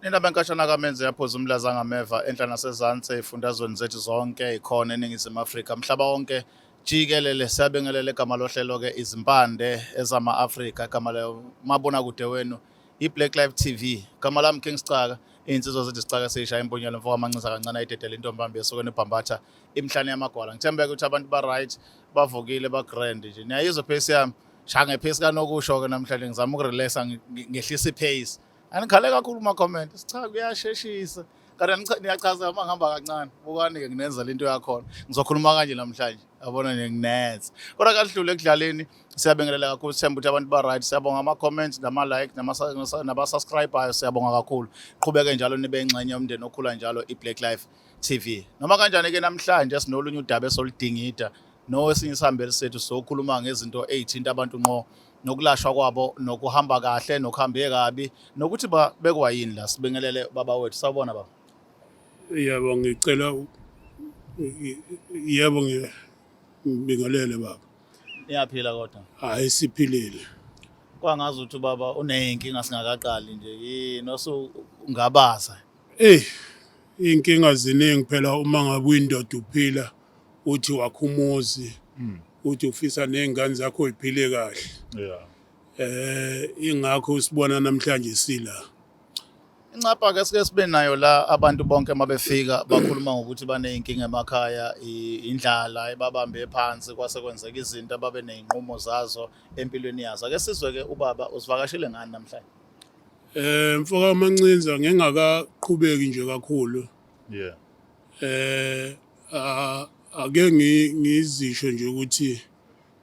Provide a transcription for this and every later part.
Nina benkashana kamenze yaphuza umlaza ngameva enhla nasezantsi ey'fundazweni zethu zonke ikhona eNingizimu Afrika mhlaba wonke jikelele. Siyabingelele igama lohlelo-ke izimpande ezama-Afrika, igama mabonakude wenu iBlaqlife TV. Igama lami King Sicaka, iy'nsizwa zethu Sicaka siyishaya impunyelo mfoka amancisa kancane ayidedela intombambi esokweni ibhambatha imhlane yamagwala. Ngithembeke ukuthi abantu ba-right bavukile ba-grand nje. Niyayizwa ipace yami, shaya ngepace kanokusho-ke namhlanje ngizama ukurelaxa ngehlisa ipace. Anikhale kakhulu kuma-comment, cha kuyasheshisa. Kanti niyachaza uma ngihamba kancane. Bukani-ke nginenzela into yakhona. Ngizokhuluma kanje namhlanje. Yabona nginenza. Kodwa kalidlule ekudlaleni siyabingelela kakhulu, sithemba ukuthi abantu ba-right. Siyabonga ama-comments nama-like naba-subscribe-ayo, siyabonga kakhulu. Qhubeke njalo nibe ingxenye yomndeni okhula njalo iBlaqlife TV. Noma kanjani-ke namhlanje sinolunye udaba esoludingida nowesinye isihambeli sethu sokhuluma ngezinto ey'thinta abantu ngqo nokulashwa kwabo nokuhamba kahle nokuhambe kabi nokuthi bekwayini la. Sibingelele baba wethu. Sawubona baba. Yebo ngicela yebo ngibingelele baba. Iyaphila kodwa? Hayi siphilile. Kwangazi ukuthi baba uney'nkinga singakaqali nje yini ungabaza? Iy'nkinga ziningi phela uma ngabe uyindoda uphila uthi wakha umuzi uthi ufisa ney'ngane zakho y'phile kahle. Ingakho sibona namhlanje sila. Incapha-ke sike sibe nayo la abantu bonke mabefika bakhuluma ngokuthi baney'nkinga emakhaya, indlala ebabambe phansi, kwase kwenzeka izinto ababe ney'nqumo zazo empilweni yazo. Ake sizwe-ke ubaba usivakashile ngani namhlanje? Mfoka Mancinza ngingakaqhubeki nje kakhulu. Ake ngizisho nje ukuthi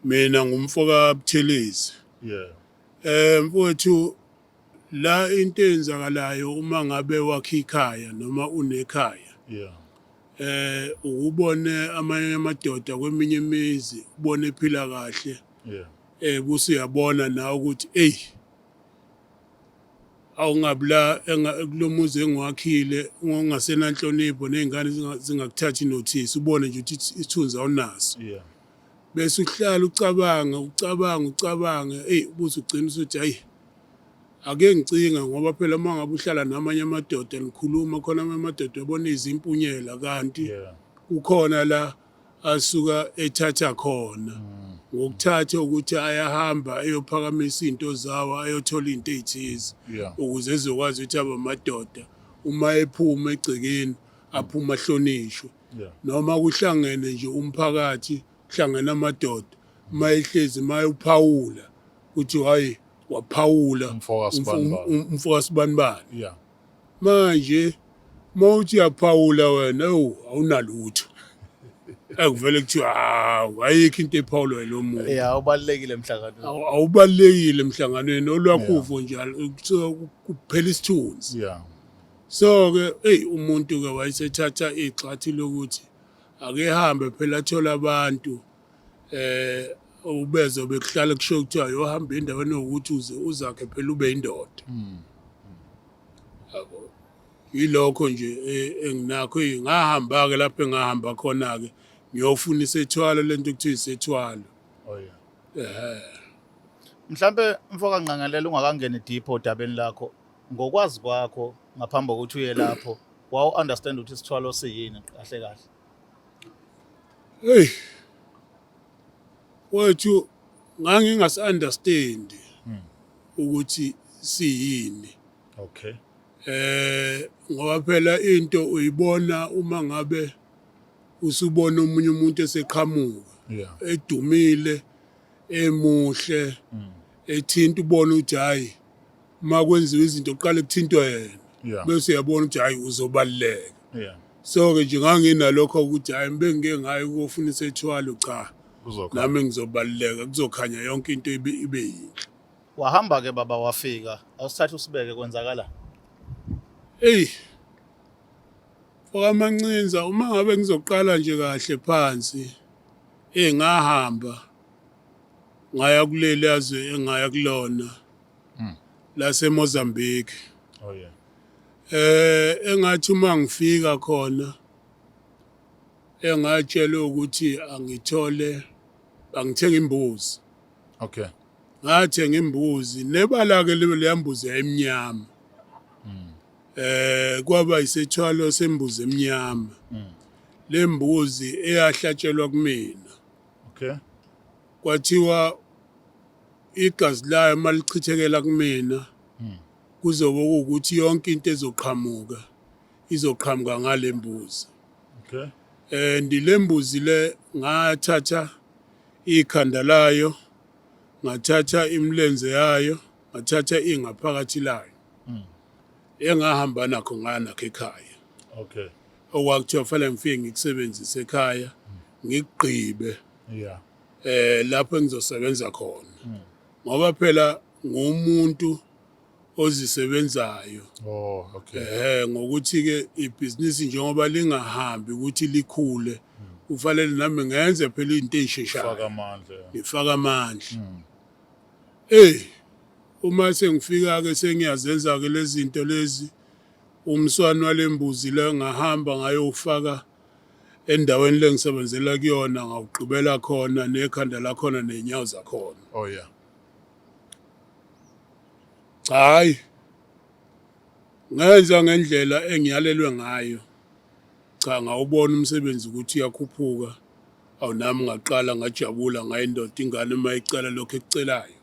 mina ngumfoka Buthelezi. Mfowethu, la into eyenzakalayo uma ngabe wakha ikhaya noma unekhaya, ubone amanye amadoda kweminye imizi ubone ephila kahle, bese uyabona nawe ukuthi awungabula kulo muzi engiwakhile ungasenanhlonipho ney'ngane zingakuthathi notice, ubone nje ukuthi isithunzi awunaso. Bese uhlala ucabanga ubuze ugcina usuthi hayi ake ngicinga, ngoba phela uma ngabe uhlala namanye amadoda nikhuluma khona amanye amadoda abona izimpunyela kanti kukhona la asuka ethatha khona ngokuthatha ukuthi ayahamba ayophakamisa into zawo ayothola into ey'thize ukuze ezokwazi ukuthi abe amadoda uma ephuma egcekeni aphuma ahlonishwe. Noma kuhlangene nje umphakathi, kuhlangene amadoda, uma ehlezi mayophawula ukuthi hayi waphawula umfoka sibanibani. Manje mawuthi uyaphawula wena awunalutho. Akuvele kuthiwa ayikho into ephawulwa lo muntu. Awubalulekile emhlanganweni. Awubalulekile emhlanganweni, olwakhufo njalo kuphela isithunzi. So-ke umuntu-ke wayesethatha igxathi lokuthi ake hambe phela athola abantu ubeze bekuhlala kusho kuthiwa yohamba endaweni yokuthi uzakhe phela ube yindoda. Yilokho nje enginakho. Ngahamba-ke lapho engahamba khona-ke ngiyofuna isethwalo, lento kuthiwa isethwalo. Mhlambe mfoka Nqangalela, ungakangeni deep odabeni lakho, ngokwazi kwakho ngaphambi kokuthi uye lapho wawu-understand ukuthi isithwalo siyini kahle kahle? Wethu ngangingasi-understand ukuthi siyini. Ngoba phela into uyibona uma ngabe usubona omunye umuntu eseqhamuka edumile, emuhle, ethinta, ubona ukuthi hayi uma kwenziwa izinto kuqale kuthintwa yena, bese uyabona ukuthi hayi uzobaluleka. So-ke nje nganginalokho ukuthi hayi mbe ngike ngayo ukufuna isethwalo, cha nami ngizobaluleka, kuzokhanya yonke into ibe yinhle. Wahamba-ke baba wafika, awusithathe usibeke, kwenzakala? Mfoka Mancinza, uma ngabe ngizoqala nje kahle phansi, ngahamba ngaya kuleli yazwe engaya kulona laseMozambique. Engathi uma ngifika khona engatshelwa ukuthi angithenga imbuzi. Ngathenga imbuzi, nebala-ke leya mbuzi emnyama. kwaba isithwalo sembuzi emnyama lembuzi eyahlatshelwa kumina Okay. kwathiwa igazi layo malichithekela kumina kuzoba ukuthi yonke into ezoqhamuka izoqhamuka ngale mbuzi. Okay. Lembuzi le ngathatha ikhanda layo, ngathatha imilenze yayo, ngathatha ingaphakathi layo. Engahamba nakho nganakho ekhaya. Okay. Okwakuthiwa fanele ngifike ngikusebenzise ekhaya, ngigqibe Yeah. lapho engizosebenza khona. Ngoba phela ngumuntu ozisebenzayo. Oh, okay. Ngokuthi ke ibhizinisi njengoba lingahambi ukuthi likhule, kufanele nami ngenze phela izinto ezisheshayo. Faka amandla. Ngifaka amandla. Uma sengifika ke sengiyazenza ke lezi zinto lezi, umswane walembuzi la ngahamba ngayofaka endaweni lengisebenzela kuyona, ngawugqibela khona nekhanda lakhona nenyawo zakhona. Oh yeah. Hayi, ngenza ngendlela engiyalelwe ngayo. Cha, ngawubona umsebenzi ukuthi uyakhuphuka. Awunami ngaqala ngajabula ngayindoda ingane mayicela lokho ekucelayo.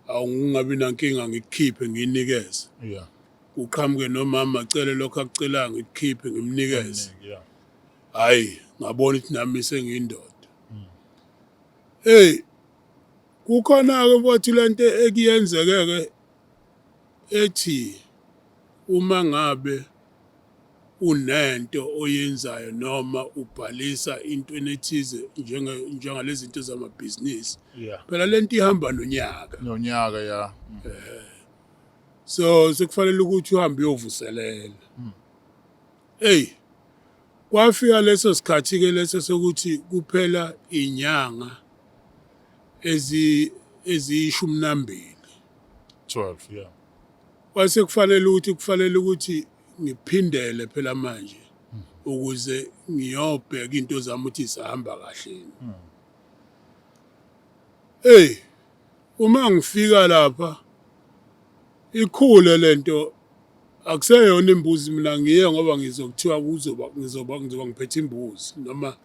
Awungabi nankinga ngikukhiphe nginikeze. Yeah. Uqhamuke nomama acele lokho akucelayo ngikukhiphe ngimnikeze. Yeah. Hayi, ngabona ukuthi nami sengiyindoda. Kukhona ke futhi lento ekuyenzeke ethi uma ngabe unento oyenzayo noma ubhalisa into enethize njengalezi zinto zamabhizinisi. Yeah. Phela lento ihamba nonyaka. Nonyaka, yeah. So sekufanele ukuthi uhambe uyovuselela. Kwafika leso sikhathi ke leso sokuthi kuphela inyanga ezishumi nambili. 12, yeah. Kwase kufanele ukuthi ngiphindele phela manje ukuze ngiyobheka into zami ukuthi zihamba kahle. Uma ngifika lapha ikhule lento akuseyona imbuzi mina ngiye ngoba ngizokuthiwa ngizoba ngiphethe imbuzi noma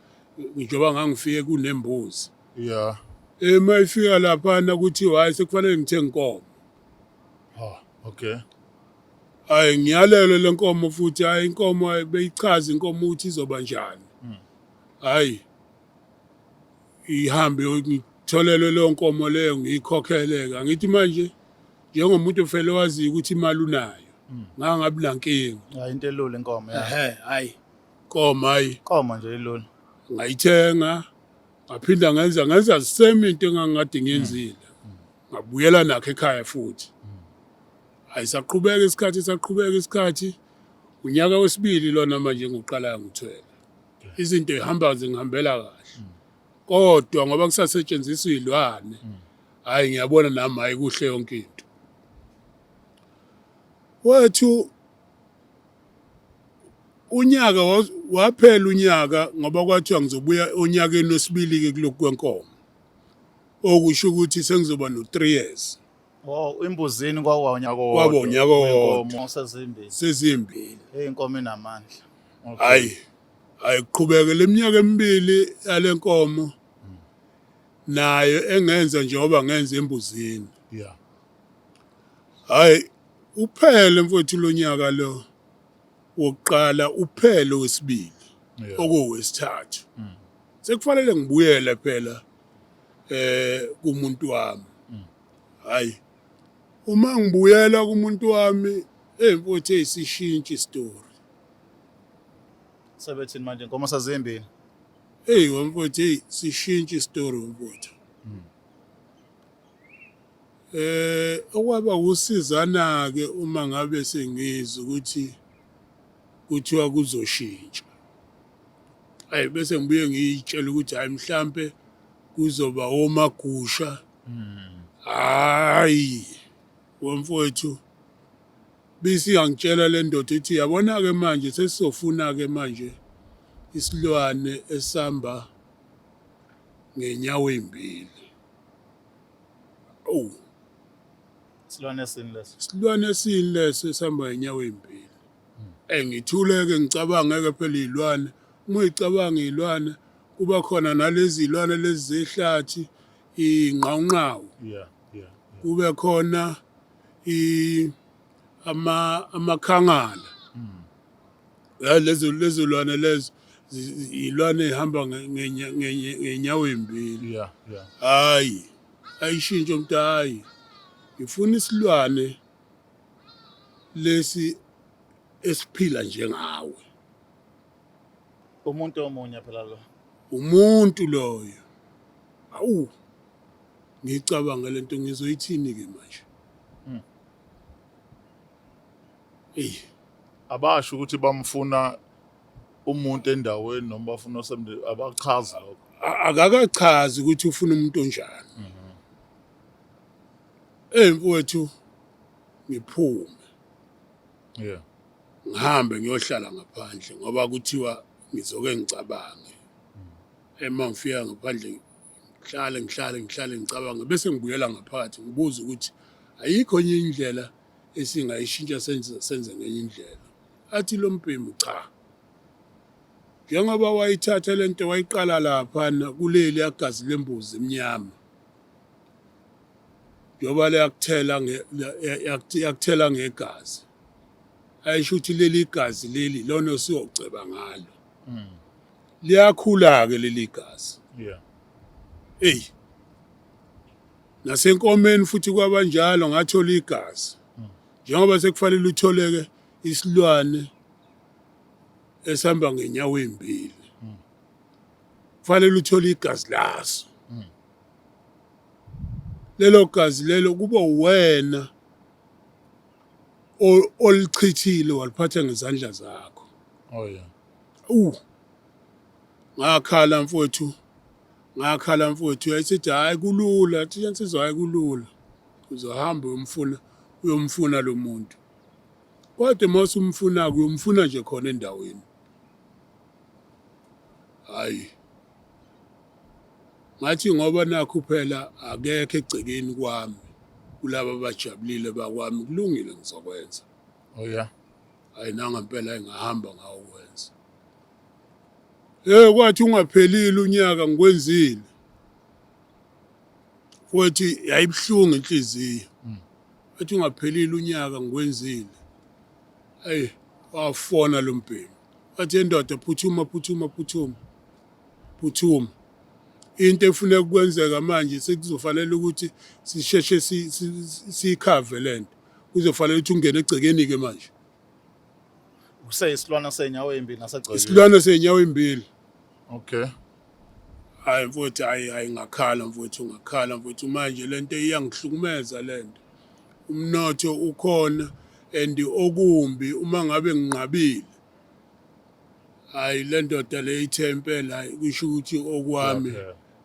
njengoba ngangifike kunembuzi. Yeah. Mayifika lapha ukuthi hayi sekufanele ngithenge inkomo. Okay. Hayi ngiyalelo lenkomo futhi hayi inkomo beyichaza inkomo ukuthi izoba njani. Hayi ihambe ngitholele leyo nkomo leyo ngiyikhokhele ngithi manje njengomuntu ofele wazi ukuthi imali unayo ngangabi nankinga. Hayi into elula inkomo, yeah. Hayi inkomo hayi Inkomo nje elula. ngayithenga ngaphinda ngenza same into engangade ngiyenzile. Ngabuyela nakho ekhaya futhi. Hayi saqhubeka isikhathi unyaka wesibili lona manje ngiqala ngithwele. Izinto zihamba zingihambela kahle. Kodwa ngoba kusasetshenziswa izilwane hayi ngiyabona nami hayi kuhle yonke into. Wethu unyaka waphela unyaka ngoba kwathiwa ngizobuya onyakeni wesibili ke kulokhu kwenkomo. Okusho ukuthi sengizoba no3 years. Oh, imbuzini kwawunyaka Kwaba unyaka owodwa. Inkomo sezimbili. Sezimbili. Inkomo inamandla. Hayi kuqhubeke leminyaka emibili yale nkomo nayo engenza njengoba ngenza embuzini. Yeah. Hayi uphele mfowethu lonyaka lo wokuqala uphele wesibili okuwesithathu. Sekufanele ngibuyele phela kumuntu wami. Hayi uma ngibuyela kumuntu wami mfowethu eyisishintsha istory. Sebethini manje inkomo sezimbili. Mfowethu sishintsha istory mfowethu. Okwaba usizana ke uma ngabe sengizwe ukuthi kuthiwa kuzoshintsha. Hayi bese ngibuye ngiyitshela ukuthi hayi mhlambe kuzoba omagusha. Hayi wemfowethu bisi angitshela le ndoda ethi yabona ke manje sesizofuna ke manje isilwane esamba ngenyawo ezimbili. Isilwane esini leso. Isilwane esini leso esihamba ngenyawo ezimbili. ngithuleke ngicabangeke phela izilwane uma uyicabanga izilwane kuba khona nalezi izilwane lezi zehlathi ingqawunqawu kube khona amakhangala lezo lezilwane lezo izilwane ehamba ngenyawo ezimbili hayi ayishintshe umuntu hayi ngifuna isilwane lesi esiphila njengawe umuntu omunye phela lo umuntu loyo awu ngicabanga lento ngizoyithini ke manje abasho ukuthi bamfuna umuntu endaweni noma bafuna abachaza lokho akakachazi ukuthi ufuna umuntu onjani mfowethu ngiphume ngihambe ngiyohlala ngaphandle ngoba kuthiwa ngizoke ngicabange ema ngifika ngaphandle ngihlale ngicabange bese ngibuyela ngaphakathi ngibuza ukuthi ayikho enye indlela esingayishintsha senze ngenye indlela athi lo mpimbi cha njengoba wayithatha lento wayiqala laphana kuleli yagazi lembuzi emnyama njoba yakuthela ngegazi ayisho ukuthi leli gazi leli lona osiyoceba ngalo liyakhula-ke leli gazi nasenkomeni futhi kwabanjalo ngathola igazi njengoba sekufanele utholeke isilwane esihamba ngenyawo ezimbili kufanele uthole igazi laso lelo gazi lelo kuba wena olichithile waliphatha ngezandla zakho ngakhala mfowethu yayisithi hayi kulula thisha nsizwa hayi kulula uzohamba uyomfuna lo muntu kodwa mase umfuna-ke uyomfuna nje khona endaweni hayi ngathi ngoba nakho phela akekho egcekeni kwami kulabo abajabulile bakwami kulungile ngizokwenza hayi nangempela engahamba ngawukwenza kwathi ungaphelile unyaka ngikwenzile futhi yayibhlungu inhliziyo wathi ungaphelile unyaka ngikwenzile wafona lo mpembu wathi indoda phuthuma into efuneka ukwenzeka manje sekuzofanele ukuthi sisheshe siyikhave lento kuzofanele ukuthi ungene egcekeni ke manje kuseyisilwana senyawo ezimbili nasegcekeni isilwana senyawo ezimbili hayi mfowethu hayi ngakhala mfowethu manje lento iyangihlukumeza lento umnotho ukhona and okumbi uma ngabe nginqabile hayi le ndoda le ithe impela hayi kusho ukuthi okwami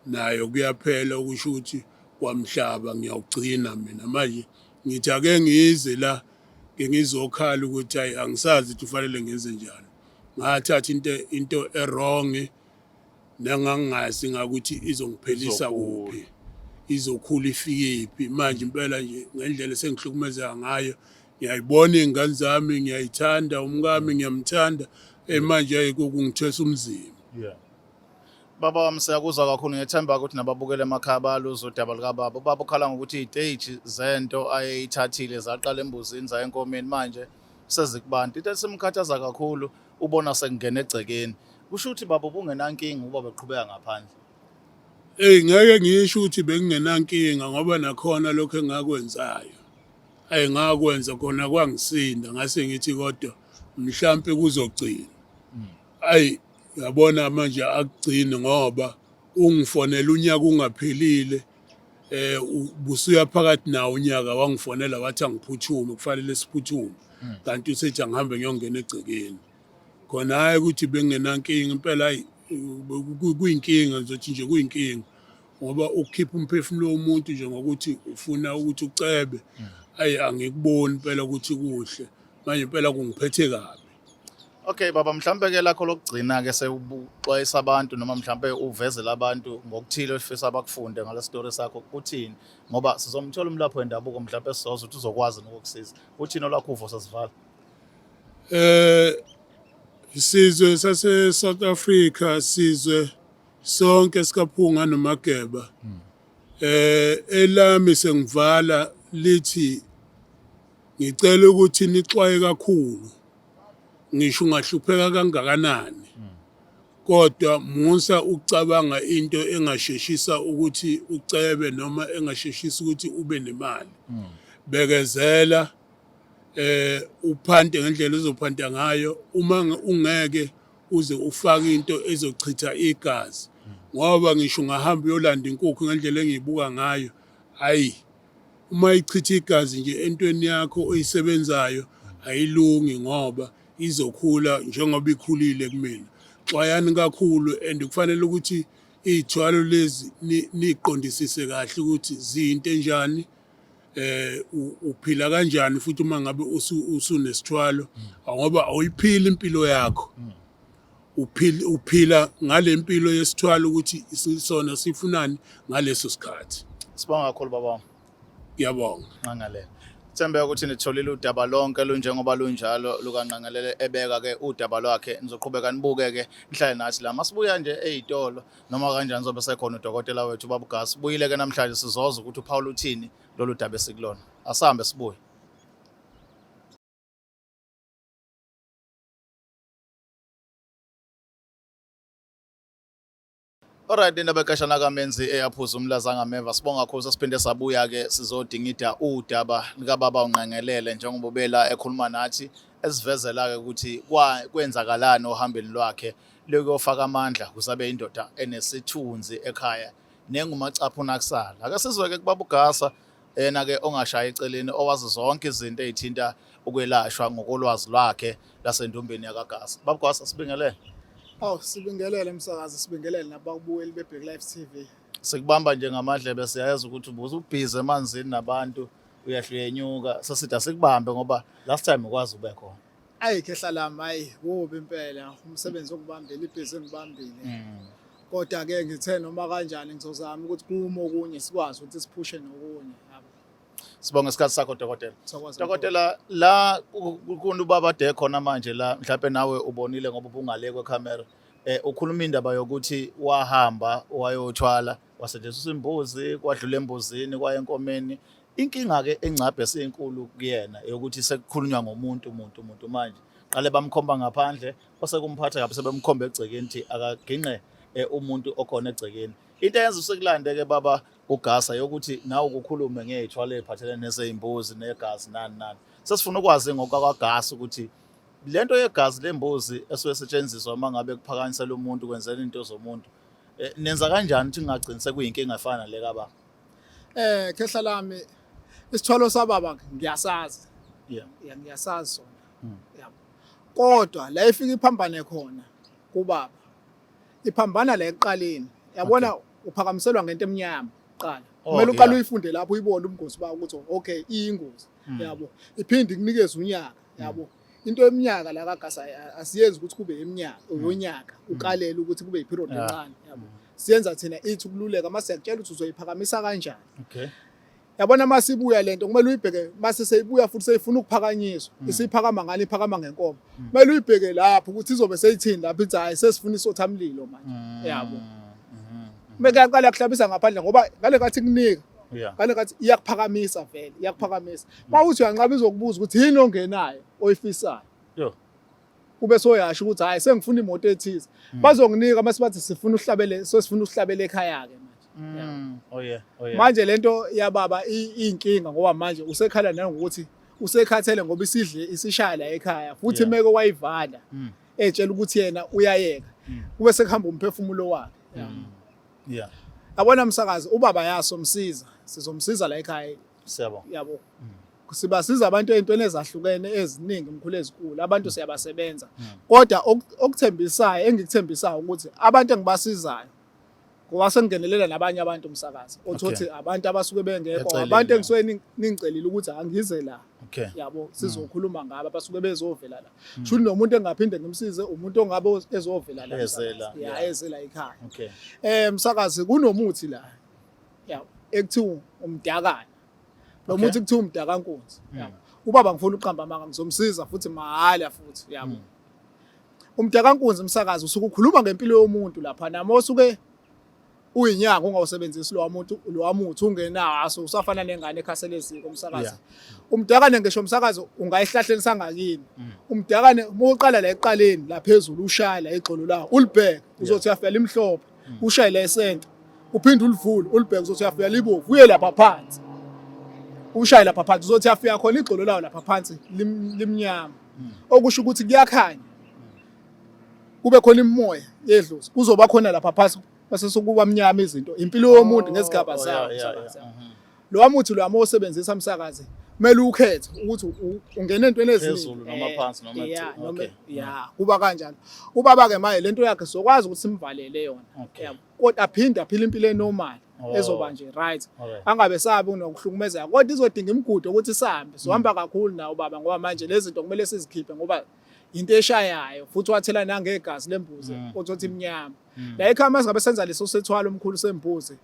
nayo kuyaphela okusho ukuthi kwamhlaba ngiyawugcina mina manje ngithi ake ngize la ngizokhala ukuthi hayi angisazi ukuthi ufanele ngenze njani ngathatha into errong nangangazi ngakuthi izongiphelisa kuphi izokhula ifikephi manje impela nje ngendlela sengihlukumezeka ngayo ngiyayibona izingane zami ngiyayithanda umkami ngiyamthanda manje ayikungithwesa umzimba baba wami siyakuzwa kakhulu ngiyethemba ukuthi nababukele emakhaya baluza udaba likababa ubaba ukhala ngokuthi iteji zento ayeyithathile zaqala embuzini zaya enkomeni manje sezikubantu into esimkhathaza kakhulu ubona sekungena egcekeni kusho ukuthi baba ubungenankinga uba beqhubeka ngaphandle ngeke ngisho ukuthi bengingenankinga ngoba nakhona lokho engakwenzayo ngakwenza khona kwangisinda ngase ngithi kodwa mhlambe kuzogcina yabona manje akugcini ngoba ungifonela unyaka ungaphelile busuya phakathi nawo unyaka wangifonela wathi angiphuthume kufanele siphuthume kanti usethi angihambe ngiyongena egcekeni khona hayi ukuthi bengingenankinga impela hayi kuyinkinga ngizothi nje kuyinkinga ngoba ukukhipha umphefumulo womuntu nje ngokuthi ufuna ukuthi ucebe hayi angikuboni impela ukuthi kuhle manje impela kungiphethe kabi. Okay baba mhlambe ke lakho lokugcina ke sewubuxwayisa abantu noma mhlambe uvezela abantu ngokuthile ofisa abakufunde ngale story sakho kuthini ngoba sizomthola umlapho wendabuko mhlambe sizoza ukuthi uzokwazi nokukusiza uthini olwakho uvo sesivala Isizwe sase South Africa sizwe sonke sikaphunga noMageba. Elami sengivala lithi ngicela ukuthi nixwaye kakhulu. Ngisho ungahlupheka kangakanani. Kodwa musa ucabanga into engasheshisa ukuthi ucebe noma engasheshisa ukuthi ube nemali. Bekezela uphante ngendlela uzophanta ngayo uma ungeke uze ufake into ezochitha igazi ngoba ngisho ngahamba uyolanda inkukhu ngendlela engiyibuka ngayo hayi uma ichitha igazi nje entweni yakho oyisebenzayo ayilungi ngoba izokhula njengoba ikhulile kumina. Xwayani kakhulu and kufanele ukuthi izithwalo lezi niqondisise kahle ukuthi zinto enjani uphila kanjani futhi uma ngabe usunesithwalo ngoba awuyiphili impilo yakho uphila ngale mpilo yesithwalo ukuthi sona sifunani ngaleso sikhathi. Sibonga kakhulu baba. Ngiyabonga. Nqangalele. Thembe ukuthi nitholile udaba lonke lunjengoba lunjalo lukaNqangalele ebeka ke udaba lwakhe nizoqhubeka nibuke ke nihlale nathi la masibuya nje ezitolo noma kanjani zobe sekhona udokotela wethu babugasi buyile ke namhlanje sizoza ukuthi uPaul uthini lolu daba esikulona asambe sibuye. Alright indaba ekashana kaMenzi eyaphuza umlaza ngameva sibonga kakhulu sesiphinde sabuya ke sizodingida udaba lika baba uNqangalele njengoba ubela ekhuluma nathi esivezela ke ukuthi kwenzakalani ohambeni lwakhe lokuyofaka amandla kusabe indoda enesithunzi ekhaya nengumacaphu nakusala ake sizwe ke kubaba ugasa yena ke ongashaya eceleni owazi zonke izinto ezithinta ukwelashwa ngokolwazi lwakhe lasendumbeni yakagasa. Baba ugasa sibingelele. Sibingelele msakazi sibingelele nabakubukeli beBlaqlife TV. Sikubamba nje ngamadlebe siyayazi ukuthi ubuze ubhizi emanzini nabantu uyahluyenyuka sesithi asikubambe ngoba last time ukwazi ube khona. Khehla lami hayi wobe impela umsebenzi wokubambela ibhizi engibambile. Kodwa ke ngithe noma kanjani ngizozama ukuthi kumo okunye sikwazi ukuthi siphushe nokunye yabo. Sibonga isikhathi sakho dokotela. Dokotela la kunubaba de khona manje la mhlawumbe nawe ubonile ngoba ubungale kwecamera ukhuluma indaba yokuthi wahamba wayothwala wasetshenziswa imbuzi kwadlula embuzini kwaye enkomeni inkinga ke engcabhe esinkulu kuyena yokuthi sekukhulunywa ngomuntu manje qale bamkhomba ngaphandle osekumphatha kabe sebemkhomba egcekeni thi akaginqe umuntu okhona egcekeni. Into eyenza usekulande ke baba ugasa yokuthi nawe ukukhulume ngezithwalo eziphathelene nezimbuzi negazi nani. Sesifuna ukwazi ngokwagasa ukuthi lento yegazi lembuzi esosetshenziswa mangabe kuphakanyisela umuntu kwenzela into zomuntu nenza kanjani ukuthi ngagcini sekuyinkinga efana le ka baba? Khehla lami isithwalo sababa ngiyasazi. Yeah. Ngiyasazi sona. Yabo. Kodwa la ifika iphambane khona kubaba. Iphambana la eqaleni. Yabona uphakamiselwa ngento emnyama qala. Kumele uqale uyifunde lapho uyibone ubungozi bawo ukuthi okay iyingozi. Yabo. Iphinde ikunikeze unyaka. Yabo. Into eminyaka la kaGasa asiyenzi ukuthi kube eminyaka uyonyaka uqalele ukuthi kube iperiod encane yabo. Siyenza thina ithi ukululeka mase yakutshela ukuthi uzoyiphakamisa kanjani. Okay. Yabona masibuya lento kumele uyibheke mase seyibuya futhi seyifuna ukuphakanyiswa isiphakama ngani iphakama ngenkomo. Kumele uyibheke lapho ukuthi izobe seyithini lapho ithi hayi sesifuna isothamlilo manje yabo. Beka qala kuhlabisa ngaphandle ngoba ngale kathi kunika ngale kathi iyakuphakamisa vele iyakuphakamisa. Mawuthi uyanqaba izokubuza ukuthi yini ongenayo oyifisayo. Yo. Kube soyasho ukuthi hayi sengifuna imoto ethize. Bazonginika mase bathi sifuna uhlabele sifuna uhlabele ekhaya ke manje. Oh yeah. Manje lento yababa inkinga ngoba manje usekhala nangokuthi usekhathele ngoba isidle isishaya la ekhaya futhi imeko wayivala etshela ukuthi yena uyayeka kube sekuhamba umphefumulo wakhe. Yeah. Yabona msakazi ubaba yasomsiza sizomsiza la ekhaya. Siyabonga. Yabo. Sibasiza abantu ezintweni ezahlukene eziningi mkhulu ezikulu abantu siyabasebenza. Kodwa okuthembisayo engikuthembisayo ukuthi abantu engibasizayo ngoba sengingenelela nabanye abantu umsakazi othothi abantu abasuke bengekho abantu engisuke ningicelile ukuthi angize la. Yabo sizokhuluma ngabo abasuke bezovela la. Shuthi nomuntu engaphinde ngimsize umuntu ongabe ezovela la. Ezela ekhaya. Msakazi kunomuthi la. Yabo ekuthiwa umdakana. Lo muthi kuthiwa umdakankunzi. ubaba ngifuna uqamba amanga ngizomsiza futhi mahhala futhi yabo. Umdakankunzi umsakazi usuke ukhuluma ngempilo yomuntu lapha namo osuke uyinyanga ungawusebenzisi lo muthi ungenaso usafana nengane ekhaseleziko umsakazi. Umdakane ngisho umsakazi ungayihlahleni sangakini. Umdakane uqala la eqaleni la phezulu ushaya la igxolo lawo ulibheke uzothi uyafika limhlophe ushaye la esenta uphinde ulivule ulibheke uzothi uyafika libovu uye lapha phansi ushaye lapha phansi uzothi uyafika khona igxolo lawo lapha phansi limnyama okusho ukuthi kuyakhanya kube khona imimoya yedlozi kuzoba khona lapha phansi bese sokuba mnyama izinto impilo yomuntu ngezigaba zawo. Lo wamuthi lo amosebenzisa umsakazi kumele ukhethe ukuthi ungena entweni phezulu noma phansi noma kuba kanjalo. Ubaba ke manje lento yakhe sokwazi ukuthi simvalele yona kodwa aphinde aphile impilo enormal ezoba nje right angabe sabe unokuhlukumezeka kodwa izodinga imigudu ukuthi sihambe sohamba kakhulu nawo baba ngoba manje lezi zinto kumele sizikhiphe ngoba into eshayayo futhi wathela nangegazi lembuzi othi imnyama la ekhaya masingabe senza leso sethwala omkhulu sembuzi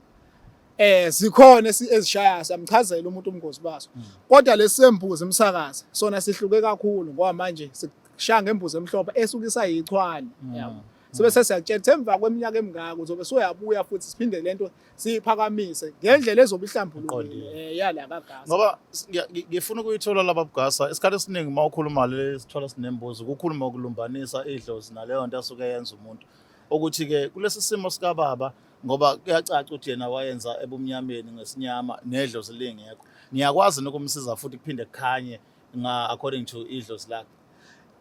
zikhona ezishaya siyamchazela umuntu ubungozi baso kodwa lesembuzi umsakazi sona sihluke kakhulu ngoba manje sishaya ngembuzi emhlophe esukisa yichwane yabo sebese siyakutshela emva kweminyaka emingaka uzobe soyabuya futhi siphinde lento siyiphakamise ngendlela ezobe ihlambulukile yala kagasa ngoba ngifuna ukuyithola laba bugasa isikhathi esiningi mawukhuluma lesithola sinembuzi ukukhuluma ukulumbanisa idlozi naleyo nto asuke yenza umuntu ukuthi ke kulesi simo sika baba ngoba kuyacaca ukuthi yena wayenza ebumnyameni ngesinyama nedlozi lingekho niyakwazi nokumsiza futhi kuphinde kukhanye according to idlozi lakhe.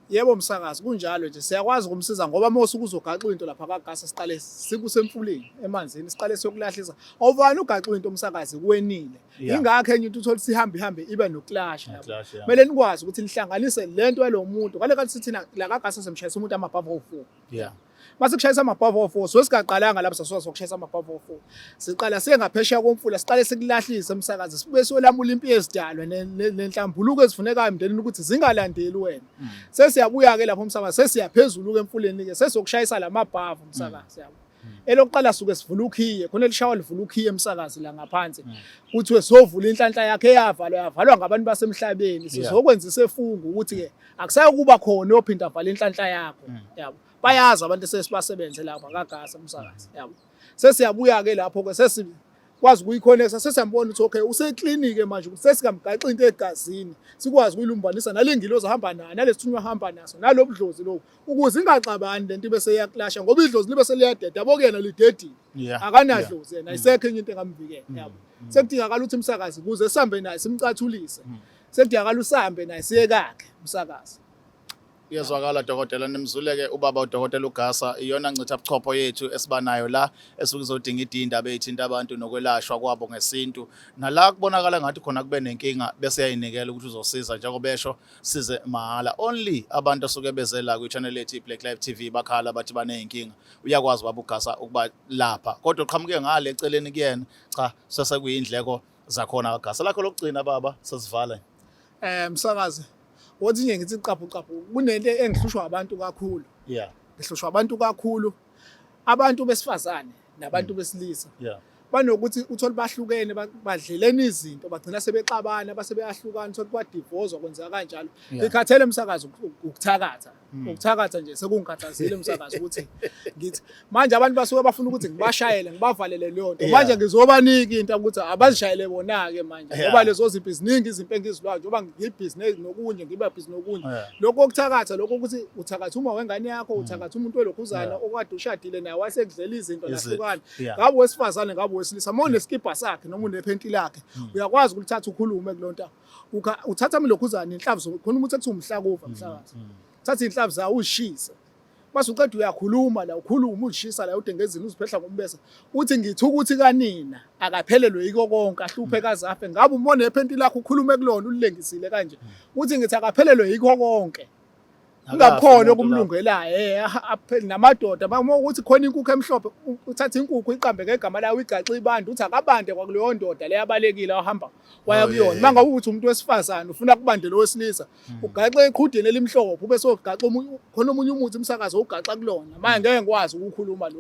Yebo msakazi kunjalo nje siyakwazi ukumsiza ngoba mose ukuzogaxa into lapha kagasa siqale sikusemfuleni emanzini siqale siyokulahlisa awuvani ugaxa into umsakazi kuwenile ingakho enye into uthola sihambe ibe noclash kumele nikwazi ukuthi nihlanganise lento yalomuntu ngale kanti sithina la kagasa semshayisa umuntu amabhava o4 mase kushayisa amabhava o4 so sigaqalanga lapha saswazi ukushayisa amabhava o4 siqala sengaphesheya komfula siqale sikulahlise umsakazi sibuye solamula impi ezidalwa nenhlambuluko ezifunekayo emndenini ukuthi zingalandeli wena sesiyabuya ke lapho umsakazi sesiyaphezulu ke emfuleni ke sesokushayisa lamabhava umsakazi yabo elokuqala suke sivula ukhiye khona elishawa livula ukhiye umsakazi la ngaphansi kuthiwe sovula inhlanhla yakhe yavalwa ngabantu basemhlabeni sizokwenza isefungu ukuthi ke akusayokuba khona ophinda vala inhlanhla yakho yabo bayazi abantu sesibasebenze lapha kagasa umsakazi yabo sesiyabuya ke lapho ke sesikwazi ukuyiconnecta sesiyambona ukuthi okay useclinic manje ukuthi sesikamgaxa into egazini sikwazi ukuyilumbanisa nalengilozi ahamba nayo nalesithunywa ahamba naso nalobudlozi lokho ukuze ingaxabani lento bese yakulasha ngoba idlozi libe seliyadeda yabo kuyena lidedile akanadlozi yena isekho enye into engamvikela yabo sekudingakala ukuthi umsakazi kuze sihambe naye simcathulise sekudingakala usambe naye siye kakhe umsakazi. Iyazwakala dokotela nimzuleke ubaba udokotela uGasa iyona ncitha buchopho yethu esibanayo la esuke izodinga idindaba ethinta abantu nokwelashwa kwabo ngesintu nala kubonakala ngathi khona kube nenkinga bese yayinikela ukuthi uzosiza njengoba besho size mahala only abantu asuke beze la ku channel yethu Blaqlife TV bakhala bathi baneyinkinga uyakwazi baba uGasa ukuba lapha kodwa uqhamuke ngale eceleni kuyena cha sese kuyindleko zakhona kaGasa lakho lokugcina baba sesivala msakazi wathi nje ngithi qaphu kunento engihlushwa abantu kakhulu ngihlushwa abantu kakhulu abantu besifazane nabantu besilisa banokuthi uthola bahlukene badlelene izinto bagcina sebexabana base beyahlukana uthola kwadivorce kwenzeka kanjalo ngikhathele umsakazi ukuthakatha nje sekungikhathazile umsakazi ukuthi ngithi manje abantu basuke bafuna ukuthi ngibashayele ngibavalele leyo nto manje ngizobanika into ukuthi abazishayele bona ke manje ngoba lezo zimpi ziningi izimpi engizilwayo njengoba ngibhizinesi nokunye ngiba bhizinesi nokunye lokho okuthakatha lokho ukuthi uthakatha uma wengane yakho uthakatha umuntu welokhuzana okade ushadile naye wasekudlela izinto lahlukana ngabe wesifazane ngabe wesilisa uma uneskipa sakhe noma unephenti lakhe uyakwazi ukuthatha ukhulume kulonto uthatha milokhuzana inhlavu khona umuntu ethi umhlakuva mhlakazi thatha inhlavu zawo uzishisa base uqeda uyakhuluma la ukhuluma uzishisa la udengezini uziphehla ngombesa uthi ngithi ukuthi kanina akaphelelwe yiko konke ahluphe kazafe ngabe umone ephenti lakho ukhulume kulona ulilengisile kanje uthi ngithi akaphelelwe yiko konke kungakhona okumlungelayo namadoda uma ukuthi khona inkukhu emhlophe uthatha inkukhu iqambe ngegama layo igaxe ibande uthi akabande kwakuleyo ndoda le yabalekile wahamba waya kuyona manga ukuthi umuntu wesifazane ufuna kubande lo wesilisa ugaxe eqhudeni elimhlophe ube sogaxa khona omunye umuthi umsakazo ugaxa kulona manje ngeke ngikwazi ukukhuluma lo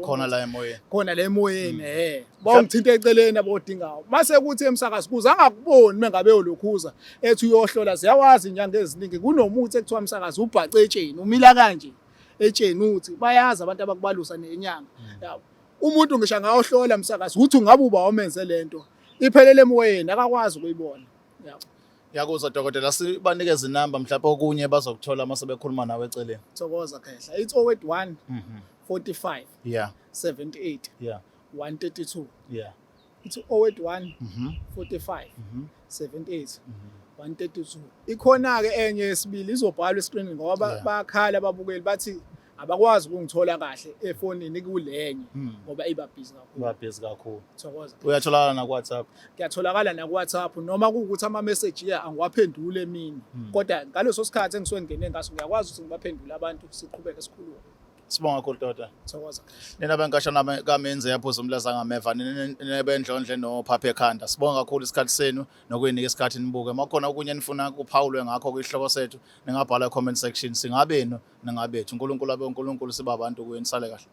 khona la emoyeni bawumthinta eceleni abodingayo mase kuthi emsakazo kuze angakuboni mengabe yolokhuza ethi uyohlola ziyawazi inyanga eziningi kunomuthi ekuthiwa umsakazo ubhace etsheni umila kanje etsheni uthi bayazi abantu abakubalusa nenyanga umuntu ngisho ngayohlola umsakazo ukuthi ungabe uba wamenze lento iphelele emoyeni akakwazi ukuyibona yakuzwa dokotela sibanikeza inamba mhlawumbe okunye bazokuthola mase bekhuluma nawe eceleni thokoza khehla it's 081 45 78 132 it's 081 45 78 132 ikhona ke enye yesibili izobhalwa escreenini ngoba bakhala ababukeli bathi abakwazi ukungithola kahle efonini kulenye ngoba iba busy kakhulu thokoza uyatholakala na WhatsApp ngiyatholakala na WhatsApp noma kuukuthi ama message angiwaphendule emini kodwa ngaleso sikhathi engisuke ngene ngaso ngiyakwazi ukuthi ngibaphendule abantu siqhubeke sikhuluma sibonga kakhulu doda thokoza nina benkashana kamenze yaphuza umlaza ngameva nebendlondle nophaphe ekhanda sibonga kakhulu isikhathi senu nokuyinika isikhathi nibuke makhona okunye nifuna kuphawulwe ngakho kwihloko sethu ningabhala comment section singabenu ningabethu uNkulunkulu abe uNkulunkulu siba abantu kuye nisale kahle